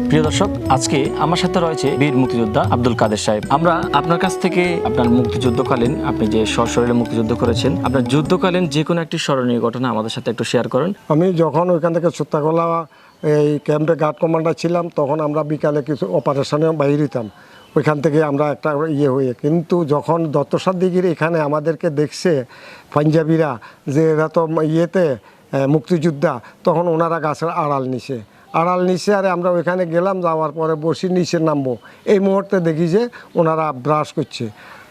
প্রিয় দর্শক, আজকে আমার সাথে রয়েছে বীর মুক্তিযোদ্ধা আব্দুল কাদের সাহেব। আমরা আপনার কাছ থেকে আপনার মুক্তিযুদ্ধকালীন আপনি যে সশরীরে মুক্তিযুদ্ধ করেছেন, আপনার যুদ্ধকালীন যে কোনো একটি স্মরণীয় ঘটনা আমাদের সাথে একটু শেয়ার করেন। আমি যখন ওইখান থেকে সুত্তাকলা এই ক্যাম্পে গার্ড কমান্ডার ছিলাম, তখন আমরা বিকালে কিছু অপারেশনে বাইরে হইতাম। ওইখান থেকে আমরা একটা হয়ে, কিন্তু যখন দত্তসার দিঘির এখানে আমাদেরকে দেখছে পাঞ্জাবিরা যে এরা তো মুক্তিযোদ্ধা, তখন ওনারা গাছের আড়াল নিছে আর আমরা ওইখানে গেলাম। যাওয়ার পরে বসি নিচে নামবো, এই মুহূর্তে দেখি যে ওনারা ব্রাশ করছে।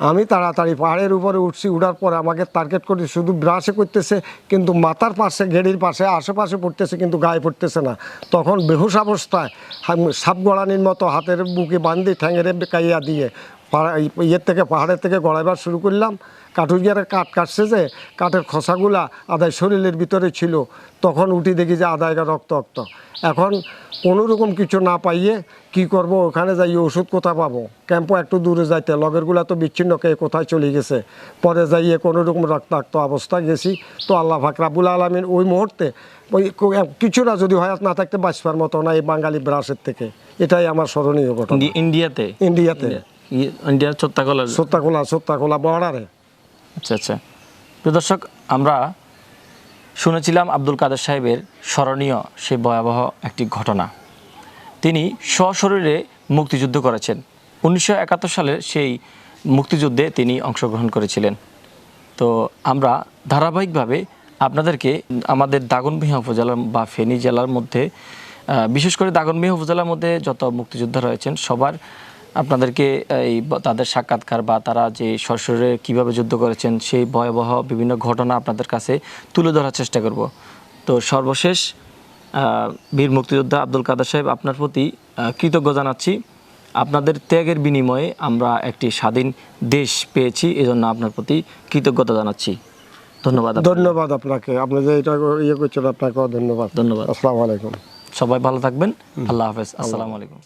আমি তাড়াতাড়ি পাহাড়ের উপরে উঠছি, উঠার পরে আমাকে টার্গেট করে শুধু ব্রাশে করতেছে, কিন্তু মাথার পাশে, গেড়ির পাশে, আশেপাশে পড়তেছে, কিন্তু গায়ে পড়তেছে না। তখন বেহুশ অবস্থায় সাপ গড়ানির মতো হাতের বুকে বান্ধি ঠ্যাঙের কাইয়া দিয়ে পাহাড়ের থেকে গড়াইবার শুরু করলাম। কাঠুরিয়ারে কাঠ কাটছে, যে কাঠের খোসাগুলা আদায় শরীরের ভিতরে ছিল। তখন উঠি দেখি যে আদায়টা রক্ত। এখন কোনোরকম কিছু না পাইয়ে কি করব, ওখানে যাই ওষুধ কোথায় পাবো? ক্যাম্পও একটু দূরে যাইতে, লগেরগুলা তো বিচ্ছিন্ন, কে কোথায় চলে গেছে। পরে যাইয়ে কোনোরকম রক্তাক্ত অবস্থায় গেছি। তো আল্লাহ পাক রব্বুল আলামিন ওই মুহূর্তে ওই কিছুটা যদি হয়াত না থাকতে বাঁচবার মতো না এই বাঙালি ব্রাশের থেকে। এটাই আমার স্মরণীয় ঘটনা। ইন্ডিয়ার সত্যাকোলা বর্ডারে। আচ্ছা। প্রিয় দর্শক, আমরা শুনেছিলাম আব্দুল কাদের সাহেবের স্মরণীয় সেই ভয়াবহ একটি ঘটনা। তিনি সশরীরে মুক্তিযুদ্ধ করেছেন। 1971 সালের সেই মুক্তিযুদ্ধে তিনি অংশগ্রহণ করেছিলেন। তো আমরা ধারাবাহিকভাবে আপনাদেরকে আমাদের দাগনভূঞা উপজেলা বা ফেনী জেলার মধ্যে, বিশেষ করে দাগনভূঞা উপজেলার মধ্যে যত মুক্তিযোদ্ধা রয়েছেন সবার আপনাদেরকে তাদের সাক্ষাৎকার বা তারা যে সশরীরে কীভাবে যুদ্ধ করেছেন সেই ভয়াবহ বিভিন্ন ঘটনা আপনাদের কাছে তুলে ধরার চেষ্টা করব। তো সর্বশেষ বীর মুক্তিযোদ্ধা আব্দুল কাদের সাহেব, আপনার প্রতি কৃতজ্ঞ জানাচ্ছি। আপনাদের ত্যাগের বিনিময়ে আমরা একটি স্বাধীন দেশ পেয়েছি, এজন্য আপনার প্রতি কৃতজ্ঞতা জানাচ্ছি। ধন্যবাদ আপনাকে। আপনি যে এটা করছেন, আপনাকেও ধন্যবাদ। ধন্যবাদ। আসসালামু আলাইকুম। সবাই ভালো থাকবেন। আল্লাহ হাফেজ। আসসালামু আলাইকুম।